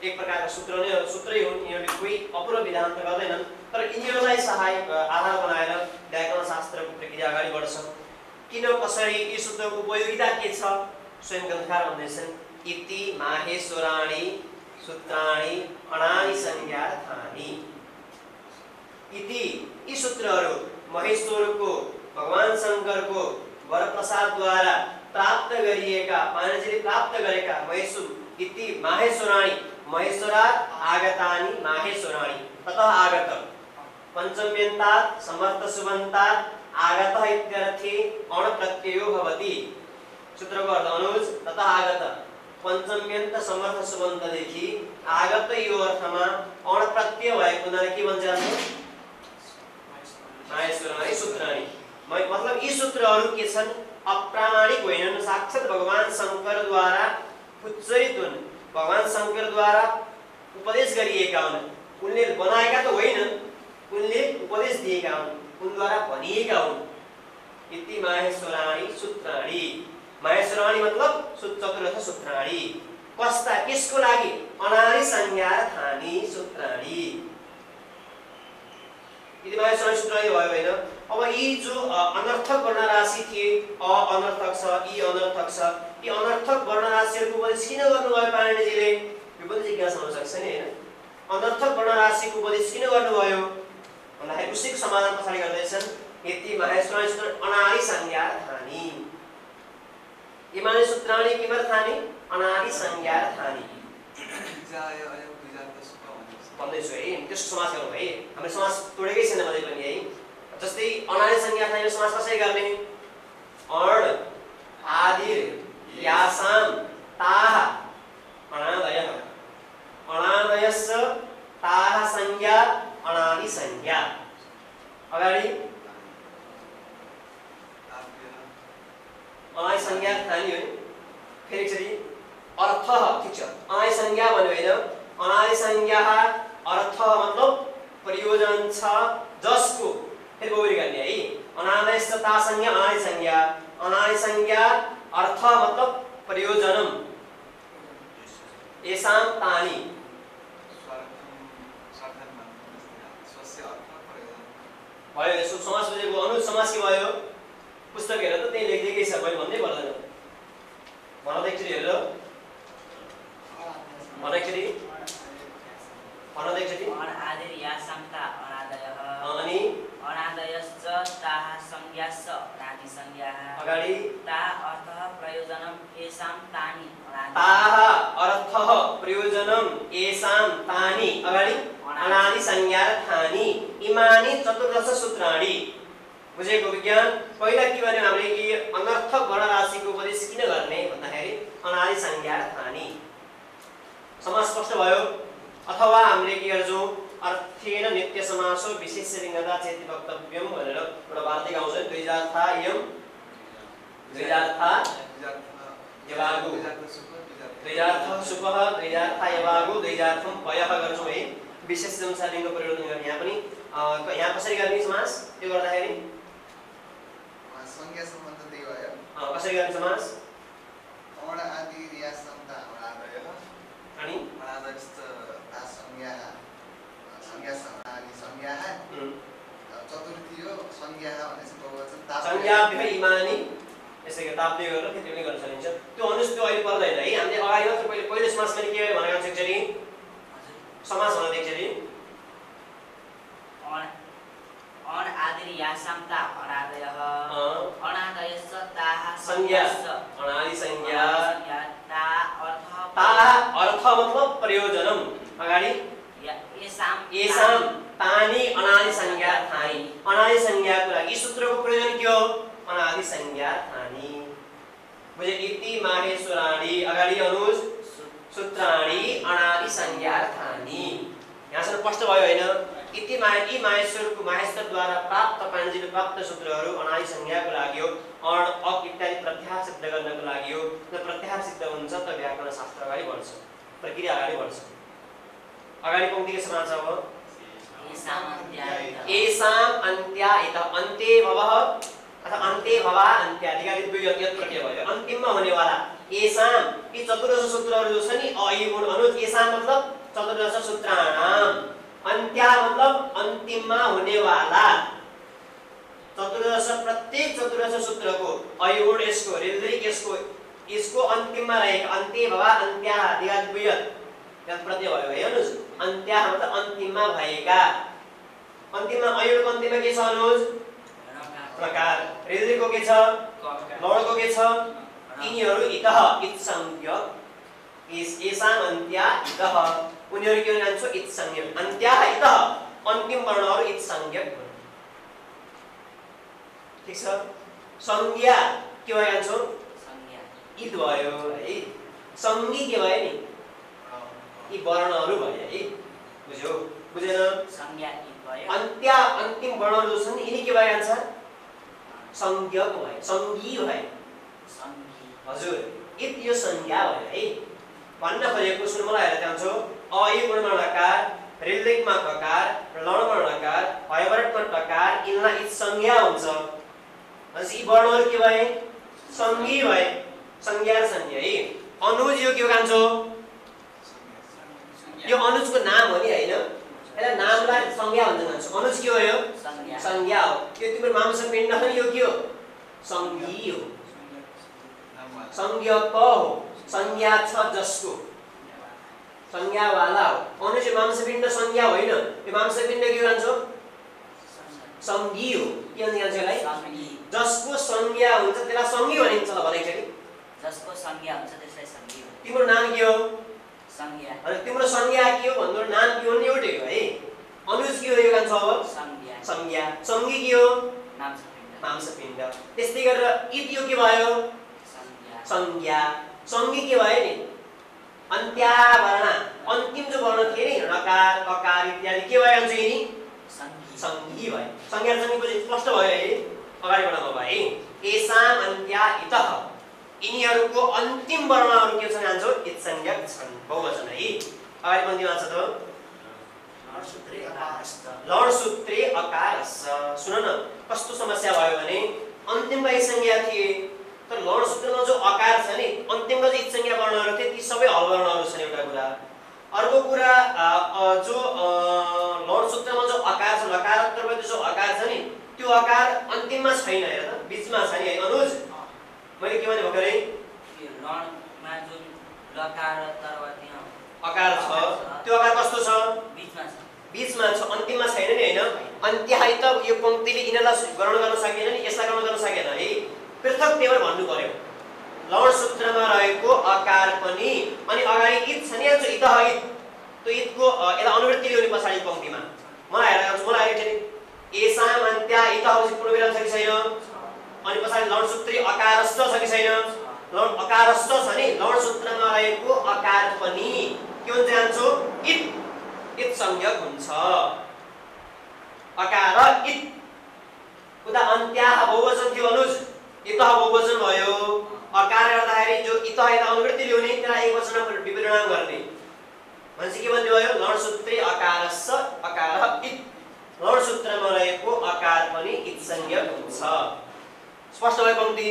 Speaker 1: एक प्रकारका सूत्रै हुन्। यिनीहरूले कोही अपूर्व विधान त गर्दैनन् तर यिनीहरूलाई सहायक आधार बनाएर व्याकरण शास्त्रको प्रक्रिया अगाडि बढ्छ। किन कसरी यी सूत्रको उपयोगिता के छ स्वयं ग्रन्थकार भन्दैछन् इति माहेश्वराणि सूत्राणि अणानि संज्ञार्थानि। इति यी सूत्रहरू महेश्वरको भगवान शङ्करको वरप्रसादद्वारा प्राप्त गरिएका पाणिनीले प्राप्त गरेका महेश्वर इति माहेश्वराणि महेश्वरात् आगतानि माहेश्वराणि ततः आगत पंचम्यन्तात् समर्थ सुबन्तात् आगतः इत्यर्थे अण प्रत्ययो भवति। सूत्रको अर्थ अनुज ततः आगत पंचम्यन्त समर्थ सुबन्तदेखि आगत यो अर्थमा अण प्रत्यय भएको हुनाले के भन्छ हाम्रो माहेश्वराणि सूत्राणि। मतलब यी सूत्रहरू के छन् अप्रामाणिक होइनन्, साक्षात भगवान शंकरद्वारा उच्चरित हुन्, भगवान शंकरद्वारा उपदेश गरिएका हुन्। उनले बनाएका त होइन, उनले उपदेश दिएका हुन्, उनद्वारा भनिएका हुन्। इति माहेश्वराणि सूत्राणि। माहेश्वराणि मतलब चतुर्दश सूत्राणि। कस्ता किसको लागि अनादि संज्ञा थानी सूत्राणि। यदि माहेश्वराणि सूत्राणि भयो हैन। अब यी जो अनर्थक वर्ण राशि थिए, अ अनर्थक छ, ई अनर्थक छ, यी अनर्थक वर्ण राशिहरुको उपदेश किन गर्नुभयो पाणिनीजीले? यो पनि जिज्ञासा हुन सक्छ नि हैन। अनर्थक वर्ण राशिको उपदेश किन गर्नुभयो भन्दाखेरि उसैको समाधान पछाडी गर्दैछन्। यति माहेश्वराणि सूत्र अनादि संज्ञा थानी। इमानि सूत्राणि किमर्थानि अनादि संज्ञा थानी। भन्दैछु है, त्यसको समास गरौँ है। हामीले समास तोडेकै छैन भने पनि है। जस्तै अनादि संज्ञा थानी समास कसरी गर्ने? अण आदिर यासाम ताः अनादयः। अनादयस्स ताः संज्ञा अनादि संज्ञा। अगाडि अनादि संज्ञा थानी हो। फेरि एकचोटि अर्थः ठीक छ। अनादि संज्ञा भन्यो हैन। अनादि संज्ञा अर्थ मतलब प्रयोजन छ जसको फेरि बौरी गर्ने है। अनादयस्स ता संज्ञा अनादि संज्ञा। अनादि संज्ञा अर्थ मतलब प्रयोजनम एसाम तानि। भयो यसो समास बुझेको अनुज समास के भयो? पुस्तक हेर त त्यही लेखिदिएकै छ, मैले भन्नै पर्दैन। भन त एकचोटि हेर ल। भन एकचोटि भन त एकचोटि।
Speaker 2: अण आदिर यासाम ता अनादयः।
Speaker 1: अनि
Speaker 2: अनादयश्च ताः संज्ञाश्च अनादि संज्ञाः।
Speaker 1: अगाडि
Speaker 2: ता अर्थः प्रयोजनम एषां तानि अनादि।
Speaker 1: ताः अर्थः प्रयोजनम एषां तानि अगाडि अनादि संज्ञा थानि। इमानि चतुर्दश सूत्राणि। बुझेको विज्ञान? पहिला के भन्यो हामीले कि अनर्थक वर्ण राशिको उपदेश किन गर्ने भन्दाखेरि अनादि संज्ञा थानि। समास स्पष्ट भयो। अथवा हामीले के गर्छौं अर्थेन नित्य समासो विशेष लिङ्गता चेति वक्तव्यम भनेर एउटा वार्ता गाउँछ। द्विजार्था यम द्विजार्था यवागु द्विजार्थ सुपः द्विजार्था यवागु द्विजार्थम पयः गर्छौं है। विशेष लिङ्ग परिवर्तन गर्ने। यहाँ पनि यहाँ कसरी गर्ने समास? त्यो गर्दाखेरि
Speaker 3: संज्ञा सम्बन्ध त्यही भयो।
Speaker 1: कसरी गर्ने समास?
Speaker 3: अण आदि यासाम ता अनादयः।
Speaker 1: अनि
Speaker 3: अनादयश्च ता संज्ञा संज्ञा अनादि संज्ञाः। चतुर्थी हो संज्ञाः भनेपछि बहुवचन ता
Speaker 1: संज्ञा बिफे इमानी यसैको ताप्ने गरेर फेरि पनि गर्न सकिन्छ। त्यो अनुस त्यो अहिले पर्दैन है। हामीले अगाडि मात्र पहिले समास पनि के भनेको छ एकचोटि समास भन्न एकचोटि।
Speaker 2: अण आदिर यासाम ता अनादयः। अनादयश्च ताः
Speaker 1: संज्ञाश्च अनादि संज्ञा।
Speaker 2: ता अर्थः
Speaker 1: ताः अर्थ मतलब प्रयोजनम। अगाडि एषां तानि अनादि संज्ञा थानि। अनादि संज्ञाको लागि सूत्रको प्रयोजन के हो? अनादि संज्ञा थानि। बुझे? इति माहेश्वराणि अगाडि अनुज सूत्राणि अनादि संज्ञा थानि। यहाँसम्म स्पष्ट भयो हैन? इति यी माहेश्वरद्वारा प्राप्त पाणिनीले प्राप्त सूत्रहरू अनादि संज्ञाको लागि हो। अण अ इत्यादि प्रत्याहार सिद्ध गर्नको लागि हो। जब प्रत्याहार सिद्ध हुन्छ त व्याकरण शास्त्र अगाडि बढ्छ, प्रक्रिया अगाडि बढ्छ। अगाडि पंक्ति के समान छ? अब एषां अन्त्या इत अन्ते भवः अथवा अन्ते भवा अन्त्यादिका दुई यत प्रत्यय भयो। अन्तिममा हुनेवाला एषां यी चतुर्दश सूत्रहरू जो छ नि अ ई गुण अनुज। एषां मतलब चतुर्दश सूत्राणाम। अन्त्या मतलब अन्तिममा हुनेवाला। चतुर्दश प्रत्येक चतुर्दश सूत्रको अयुण यसको ऋद्धिक यसको अन्तिममा रहेको अन्ते भवा अन्त्या दिगा दुई यत प्रत्यय भयो है अनुज। अन्त्या मतलब अन्तिममा भएका। अन्तिममा अयुणको अन्तिममा के छ अनुज? ककार। हृदयको के छ? लडको के छ? यिनीहरू इतः इत्संज्ञ येषाम् अन्त्या इतः उनीहरू के जान्छ? इत्संज्ञ। अन्त्या इतः अन्तिम वर्णहरू इत्संज्ञ हुन्। ठीक छ? संज्ञा के भयो जान्छ? इत भयो है। संज्ञी के भयो नि? यी वर्णहरू भयो है। बुझ्यौ? बुझेन?
Speaker 2: संज्ञा इत भयो।
Speaker 1: अन्त्य अन्तिम वर्णहरू जो छन् यिनी के भयो जान्छ? संज्ञको भयो। संज्ञी भयो। हजुर इत यो संज्ञा भयो है। भन्न खोजेको सुन मलाई हेरेर जान्छौ। अ इ गुणमा लकार, ऋलिकमा ककार, लणमा लकार, हयवरटमा टकार, यिनलाई इत संज्ञा हुन्छ। भनेपछि यी वर्णहरू के भए? संज्ञी भए। संज्ञा र संज्ञा है। अनुज यो के गान्छौ? यो अनुजको नाम हो नि हैन? यसलाई नामलाई संज्ञा भन्छ जान्छ। अनुज के हो यो? संज्ञा हो। यो तिम्रो मांसपिण्ड हो यो के हो? संज्ञी हो। संज्ञक हो। संज्ञा छ जसको संज्ञा वाला हो। अनुज मांसपिण्ड संज्ञा होइन। यो मांसपिण्ड के भन्छ? संज्ञी हो। के भन्छ यसलाई? जसको संज्ञा हुन्छ त्यसलाई संज्ञी भनिन्छ ल भनेको छ नि।
Speaker 2: जसको संज्ञा हुन्छ त्यसलाई संज्ञी भन्छ।
Speaker 1: तिम्रो नाम के हो?
Speaker 2: संज्ञा।
Speaker 1: अनि तिम्रो संज्ञा के हो भन्नु नाम के हो नि एउटै हो है। अनुज के हो यो गान्छ अब?
Speaker 2: संज्ञा।
Speaker 1: संज्ञा। संज्ञी के हो?
Speaker 2: मांसपिण्ड।
Speaker 1: मांसपिण्ड। त्यस्तै गरेर इत यो के भयो?
Speaker 2: संज्ञा।
Speaker 1: संज्ञा। संज्ञी के भयो नि? अन्त्या वर्ण अन्तिम जो वर्ण थिए नि नकार ककार इत्यादि के भयो जान्छ यिनी? संज्ञी भयो। संज्ञा संज्ञीको स्पष्ट भयो है। अगाडि बढ्नु भयो है। येषाम् अन्त्या इतः यिनीहरूको अन्तिम वर्णहरू के छन् जान्छ? इत्संज्ञक छन्। बहुवचन है। अगाडि पङ्क्तिमा छ त लणसूत्रे अकारस्य। सुन न कस्तो समस्या भयो भने अन्तिममा इत्संज्ञा थिए तर लणसूत्रमा जो अकार छ नि अन्तिममा जो इत्संज्ञा वर्णहरू थिए ती सबै हल वर्णहरू छन् एउटा कुरा। अर्को कुरा जो लणसूत्रमा जो अकार छ लकारोत्तरपति जो अकार छ नि त्यो अकार अन्तिममा छैन हेर त बीचमा छ नि है अनुज। मैले के भने भर्खरै
Speaker 2: लणमा जुन लकारोत्तरपति
Speaker 1: अकार छ त्यो अकार कस्तो छ?
Speaker 2: बीचमा छ।
Speaker 1: बीचमा छ अन्तिममा छैन नि हैन। अन्त्याइ त यो पंक्तिले यिनलाई ग्रहण गर्न सकेन नि यसलाई ग्रहण गर्न सकेन है। पृथक टेबल भन्नु पर्यो। लणसूत्रमा रहेको अकार पनि अनि अगाडि इत छ नि जो इतः इत त्यो इतको यसलाई अनुवृत्ति ल्याउने पछाडि पंक्तिमा मलाई हेरेर जान्छ। मलाई आएको छ नि येषाम् अन्त्या इतः पूर्णविराम छ कि छैन? अनि पछाडि लणसूत्री अकारस्थ छ कि छैन? अकारस्थ छ नि लणसूत्रमा रहेको अकार पनि के हुन्छ जान्छो? इत इत संज्ञक हुन्छ। अकार इत उता अन्त्या बहुवचन थियो अनुज इतः बहुवचन भयो। अकार गर्दाखेरि जो इतः यता अनुवृत्ति ल्याउने त्यसलाई एक वचनमा विपरिणाम गर्ने भनेपछि के भन्ने भयो? लणसूत्रे अकारस्य अकार इत लणसूत्रमा रहेको अकार पनि इत संज्ञक हुन्छ। स्पष्ट भयो पंक्ति।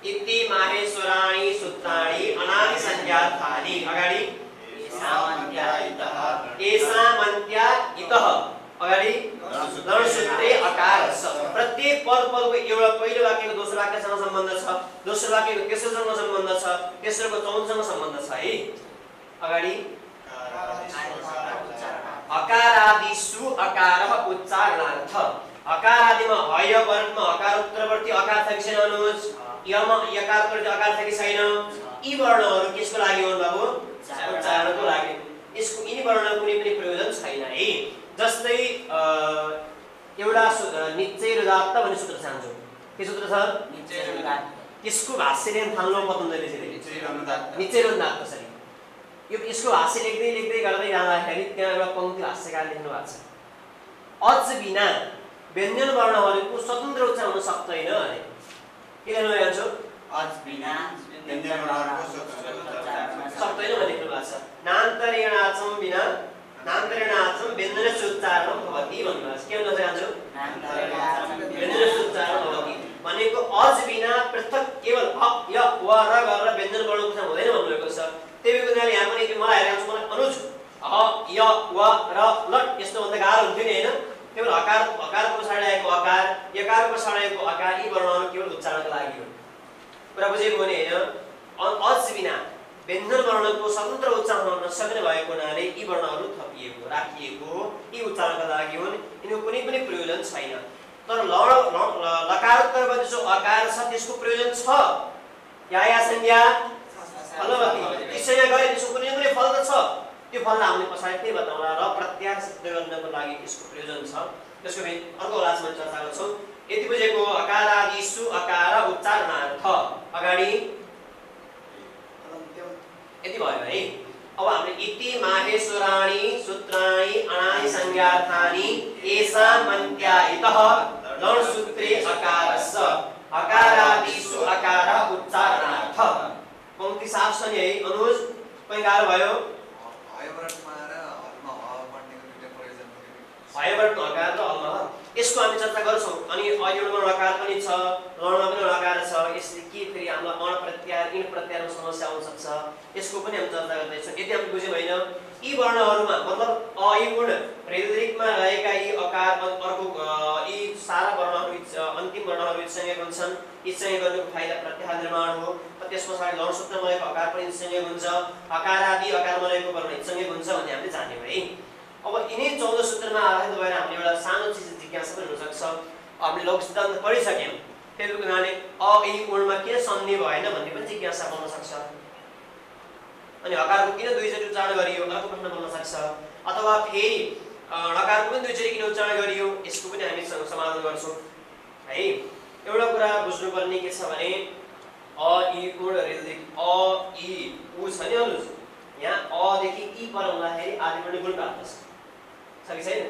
Speaker 1: इति माहेश्वराणि सूत्राणि अनादि संज्ञार्थानि। अगाडि येषाम् अन्त्या इतः अगाडि लणसूत्रे अकारस्य। प्रत्येक पदको एउटा पहिलो वाक्यको दोस्रो वाक्यसँग सम्बन्ध छ, दोस्रो वाक्यको तेस्रोसँग सम्बन्ध छ, तेस्रोको चौथोसँग सम्बन्ध छ है। अगाडि अकारादिषु अकारः उच्चारणार्थ। अकार आदिमा हय वर्गमा अकार उत्तरवर्ती अकार छ कि छैन अनुज? यमा यकार उत्तरवर्ती अकार छ कि छैन? यी वर्णहरू केसको लागि हुन् बाबु? उच्चारणको लागि। यसको यिनी वर्णको कुनै पनि प्रयोजन छैन है। जस्तै एउटा निश्चयरुदात्त भन्ने सूत्र चाहन्छु। के सूत्र छ?
Speaker 2: निश्चयरुदात्त।
Speaker 1: यसको भाष्यले थाल्नु पतञ्जलिले चाहिँ निश्चयरुदात्त छ नि। यो यसको भाष्य लेख्दै लेख्दै गर्दै जाँदाखेरि त्यहाँ एउटा पंक्ति भाष्यकार लेख्नु भएको छ। अच बिना व्यञ्जन वर्णहरूको स्वतन्त्र उच्चारण हुन सक्दैन अरे। के लेख्नु भएको छ?
Speaker 2: अच बिना
Speaker 3: व्यञ्जन वर्णहरूको स्वतन्त्र उच्चारण
Speaker 1: सक्दैन भनेर लेख्नु भएको छ। नान्तरेणाचम बिना नान्तरेणाचम व्यञ्जनस्य उच्चारणं भवति भन्नु भएको छ। के भन्न चाहन्छु? व्यञ्जनस्य उच्चारण भवति भनेको अज बिना पृथक केवल अ य व र गरेर व्यञ्जन वर्णको उच्चारण हुँदैन भन्नुभएको छ। त्यही हुनाले यहाँ पनि मलाई हेरेको छु मलाई अनुज अ य व र ल यस्तो भन्दा गाह्रो हुन्थ्यो नि हैन। केवल अकारको पछाडि आएको अकार यकारको पछाडि आएको अकार यी वर्णहरू केवल उच्चारणको लागि हो। कुरा बुझेको हो नि हैन। अज बिना व्यञ्जन वर्णको स्वतन्त्र उच्चारण हुन सक्ने भएको हुनाले यी वर्णहरू थपिएको राखिएको यी उच्चारणका लागि हुन्। यिनको कुनै पनि प्रयोजन छैन। तर लकारोत्तर गति जो अकार छ त्यसको प्रयोजन छ या संज्ञा अलवति ती संज्ञा गरे त्यसको कुनै कुनै फल त छ त्यो फललाई हामीले पछाडि फेरि बताउँला र प्रत्याहार सिद्ध गर्नको लागि यसको प्रयोजन छ त्यसको फेरि अर्को क्लासमा चर्चा गर्छौं यति बुझेको अकारादिषु अकार उच्चारणार्थ अगाडि यति भयो है अब हामीले इति माहेश्वराणि सूत्राणि अणानि संज्ञार्थानि येषाम् अन्त्यायितः लण सूत्रे अकारस्य अकारादिषु अकार उच्चारणार्थ पंक्ति साफ छ नि है अनुज कहीं गाह्रो भयो
Speaker 3: हयवटमा र हलमा ह पढ्नेको दुईटा प्रयोजन थियो
Speaker 1: हयवट अकार र हलमा यसको हामी चर्चा गर्छौं अनि अयणमा अकार पनि छ लणमा पनि अकार छ यसले के फेरि हामीलाई अण प्रत्याहार इन प्रत्याहारमा समस्या आउन सक्छ यसको पनि हामी चर्चा गर्दै छौं यदि हामी बुझ्यौं हैन यी वर्णहरुमा मतलब अ इ गुण ऋदृकमा रहेका यी अकार अर्को यी सारा वर्णहरु अन्तिम वर्णहरु इत्संज्ञक हुन्छन् इत्संज्ञक गर्नुको फाइदा प्रत्याहार निर्माण हो त्यसपछि लण सूत्रमा रहेको अकार पनि इत्संज्ञक हुन्छ अकार आदि अकारमा रहेको वर्ण इत्संज्ञक हुन्छ भन्ने हामीले जान्यौं है अब यिनै 14 सूत्रमा आधारित भएर हामीले एउटा सानो चीज जिज्ञासा पनि हुन सक्छ हामीले लघु सिद्धान्त पढिसक्यौं त्यसको कारणले अ इ गुणमा के सन्धि भएन भन्ने पनि जिज्ञासा बन्न सक्छ अनि हकारको किन दुईचोटी उच्चारण गरियो अर्को प्रश्न बन्न सक्छ अथवा फेरि हकारको पनि दुईचोटी किन उच्चारण गरियो यसको पनि हामी समाधान गर्छौं है एउटा कुरा बुझ्नुपर्ने के छ भने अ इ गुण ऋदृक अ इ उ छ नि अनुज यहाँ अ देखि इ पर हुँदाखेरि आदिवर्ण गुण प्राप्त छ कि छैन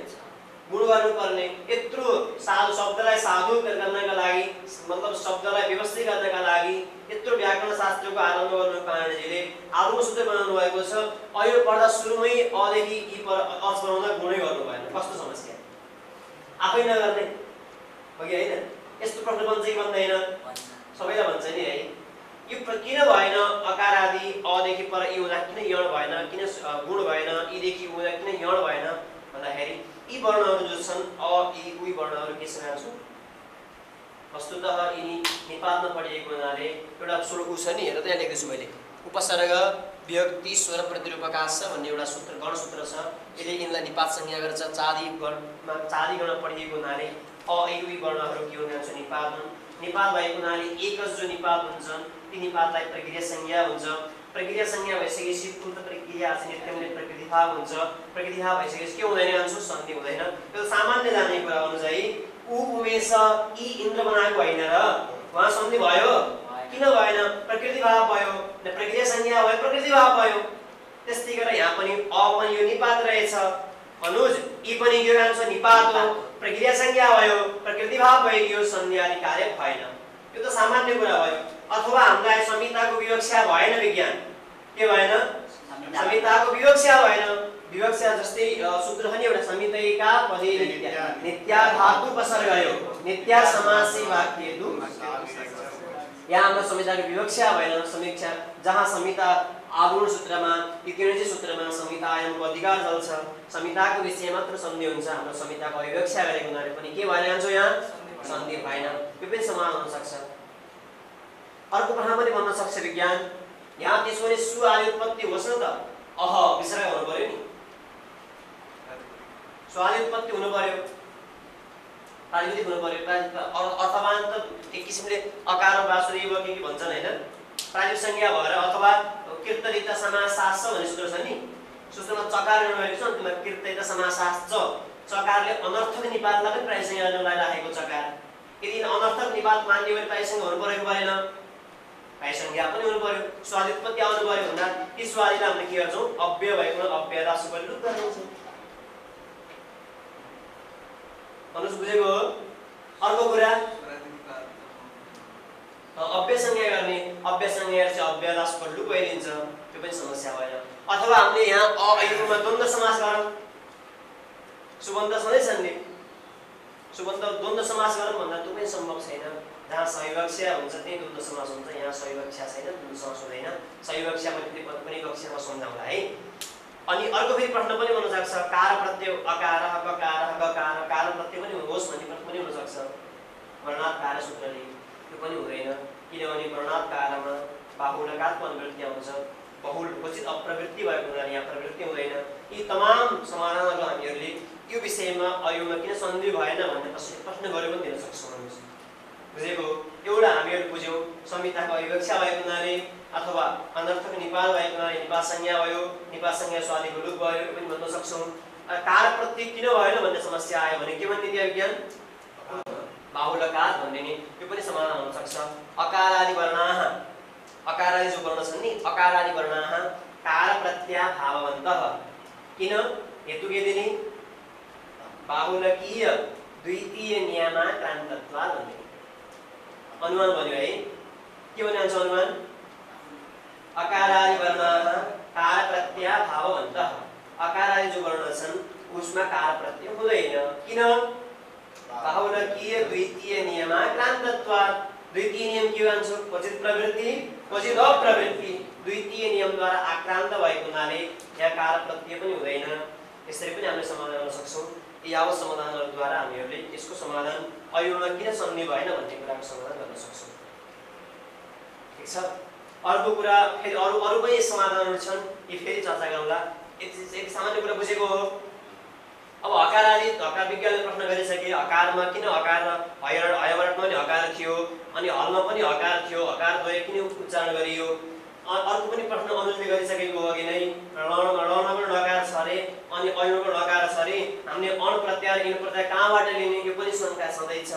Speaker 1: गुण गर्नुपर्ने यत्रो साधु शब्दलाई साधु गर्नका लागि मतलब शब्दलाई व्यवस्थित गर्नका लागि यत्रो व्याकरण शास्त्रको आरम्भ गर्नुको कारणले आदम सूत्र बनाउनु भएको छ अयो पढ्दा सुरुमै अ देखि इ पर अर्थ बनाउँदा गुणै गर्नु भएन कस्तो समस्या आफै नगर्ने हो कि हैन यस्तो प्रश्न बन्छ कि बन्दैन सबैलाई भन्छ नि है यो किन भएन अकार आदि अ देखि पर इ हुँदा किन यण भएन किन गुण भएन इ देखि हुँदा किन यण भएन भन्दाखेरि यी वर्णहरु जो छन् अ इ उ वर्णहरु के छन् वस्तुतः यिनी निपातमा पढिएको हुनाले एउटा स्वर उ छ नि हेर त यहाँ लेख्दैछु मैले उपसर्ग विभक्ति स्वर प्रतिरूपकाश भन्ने एउटा सूत्र गण सूत्र छ यसले यिनलाई निपात संज्ञा गर्छ चादी गण पढिएको हुनाले अ इ उ वर्णहरु के हुनुहुन्छ निपात हुन् निपात भएको हुनाले एकज जो निपात हुन्छन् ती निपातलाई प्रक्रिया संज्ञा हुन्छ प्रक्रिया संज्ञा भइसकेपछि पूर्ण प्रक्रिया नित्यमले प्रकृति भाव हुन्छ प्रकृति भाव भइसकेपछि के हुँदैन भन्छ सन्धि हुँदैन त्यो सामान्य जाने कुरा अनुसार उ उमेश इ इन्द्र बनाएको हैन र वहाँ सन्धि भयो किन भएन प्रकृति भाव भयो न प्रक्रिया संज्ञा भयो प्रकृति भाव भयो त्यस्तै गरेर यहाँ पनि अ पनि यो निपात रहेछ अनुज इ पनि यो आंश निपात हो प्रक्रिया संज्ञा भयो प्रकृति भाव भयो सन्धि आदि कार्य भएन यो त सामान्य कुरा भयो अथवा हामीलाई संहिताको विवक्षा भएन विज्ञान के भएन संहिताको विवक्षा भएन विवक्षा जस्तै सूत्र छ नि एउटा संहितैका पदे नित्या धातु उपसर्गयो नित्या समासी वाक्येतु यहाँ हाम्रो संहिताको विवक्षा भएन समीक्षा जहाँ संहिता आगुण सूत्रमा इक्युनेजी सूत्रमा संहिता आयामको अधिकार चल्छ संहिताको विषय मात्र सन्धि हुन्छ हाम्रो संहिताको विवक्षा गरेको हुनाले पनि के भएन जान्छ यहाँ सन्धि भएन यो पनि समाधान हुन सक्छ अर्को प्रश्न पनि बन्न सक्छ विज्ञान यहाँ त्यसले सु आदि उत्पत्ति होस् न त अह विसर्ग हुनु पर्यो नि सु आदि उत्पत्ति हुनु पर्यो प्रातिपदिक हुनु पर्यो अर्थवान्त एक किसिमले अकार वासुदेव के भन्छन् हैन प्रातिपदिक संज्ञा भएर अथवा कीर्तनित समासास भन्ने सूत्र छ नि सूत्रमा चकार ल्याउनु भएको छ अन्तिममा कीर्तनित समासास चकारले अनर्थक निपातलाई पनि प्राय संज्ञा ल्याउनलाई राखेको चकार यदि अनर्थक निपात मान्ने भने प्राय संज्ञा हुनु परेको परेन प्राय संज्ञा पनि हुनु पर्यो स्वादि उत्पत्ति आउनु पर्यो भन्दा ती स्वादिलाई हामीले के गर्छौं अव्यय भएको अव्यय राशि परिलुप गर्छौं अनुस बुझेको अर्को कुरा अव्यय संज्ञा गर्ने अव्यय संज्ञा चाहिँ अव्यय राशि परिलुप भइदिन्छ त्यो पनि समस्या भएन अथवा हामीले यहाँ अ ऐरुमा द्वन्द्व समास गरौँ सुबन्ध छँदैछन् नि सुबन्ध द्वन्द्व समास गरौँ भन्दा त्यो पनि सम्भव छैन जहाँ सहिवक्षा हुन्छ त्यही द्वन्द्व समास हुन्छ यहाँ सहिवक्षा छैन द्वन्द्व समास हुँदैन सहिवक्षा पनि कक्षामा सम्झाउँला है अनि अर्को फेरि प्रश्न पनि हुन सक्छ कार प्रत्यय अकार गकार गकार कार प्रत्यय पनि होस् भन्ने प्रश्न पनि हुन सक्छ वर्णात् कार सूत्रले त्यो पनि हुँदैन किनभने वर्णात् कारमा बाहुलकात्मक अनुवृत्ति आउँछ बहुल घोषित अप्रवृत्ति भएको हुनाले यहाँ प्रवृत्ति हुँदैन यी तमाम समाधानहरू हामीहरूले यो विषयमा अयुमा किन सन्धि भएन भन्ने प्रश्न गरे पनि दिन सक्छौँ हामी। बुझेको? एउटा हामीहरू बुझ्यौँ संहिताको अविवक्षा भएको हुनाले अथवा अनर्थक निपाल भएको हुनाले निपाल संज्ञा भयो, निपाल संज्ञा स्वादिको लुप भयो पनि भन्न सक्छौँ। कार प्रत्यय किन भएन भन्ने समस्या आयो भने के भन्ने विज्ञान बाहुलकार भन्ने नि यो पनि समाधान हुन सक्छ। अकारादि वर्णाः, अकारादि जो वर्ण छन् नि, अकारादि वर्णाः कार प्रत्यय भाववन्तः। किन? हेतु के दिने? बाहुलकीय द्वितीय नियमाक्रान्तत्वात् भन्ने अनुमान भन्यो है। के भन्ने आउँछ अनुमान? अकारादि वर्णाः कार प्रत्यय भाववन्तः। अकारादि जो वर्ण छन् उसमा कार प्रत्यय हुँदैन। किन? बाहुलकीय द्वितीय नियमाक्रान्तत्वात्। द्वितीय नियम के भन्छ? क्वचित प्रवृत्ति क्वचित अप्रवृत्ति। द्वितीय नियमद्वारा आक्रान्त भएको हुनाले यहाँ कार प्रत्यय पनि हुँदैन। यसरी पनि हामीले समाधान गर्न सक्छौँ। यी यावत समाधानहरूद्वारा हामीहरूले यसको समाधान अयुमा किन सन्धि भएन भन्ने कुराको समाधान गर्न सक्छौँ। ठिक छ? अर्को कुरा फेरि अरू पनि समाधानहरू छन्, यी फेरि चर्चा गरौँला। एक सामान्य कुरा बुझेको हो। अब हकारादि हकार विज्ञानले प्रश्न गरिसके हकारमा किन हकार हयवटमा पनि हकार थियो अनि हलमा पनि हकार थियो, हकार द्वय किन उच्चारण गरियो? अर्को पनि प्रश्न अनुजले गरिसकेको हो अघि नै, रमा पनि नकार छ अरे अनि अयुमा पनि नकार छ अरे, हामीले अण प्रत्याहार इन प्रत्याहार कहाँबाट लिने? यो पनि शङ्का सधैँ छ।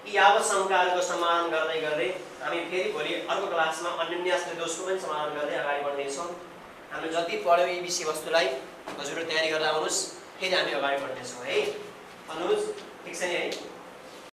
Speaker 1: यी यावत शङ्काहरूको समाधान गर्दै गर्दै हामी फेरि भोलि अर्को क्लासमा अन्यन्यासले दोषको पनि समाधान गर्दै अगाडि बढ्नेछौँ। हामीले जति पढ्यौँ यी विषयवस्तुलाई हजुरले तयारी गरेर आउनुहोस्, फेरि हामी अगाडि बढ्नेछौँ है। अनुज ठिक छ नि है?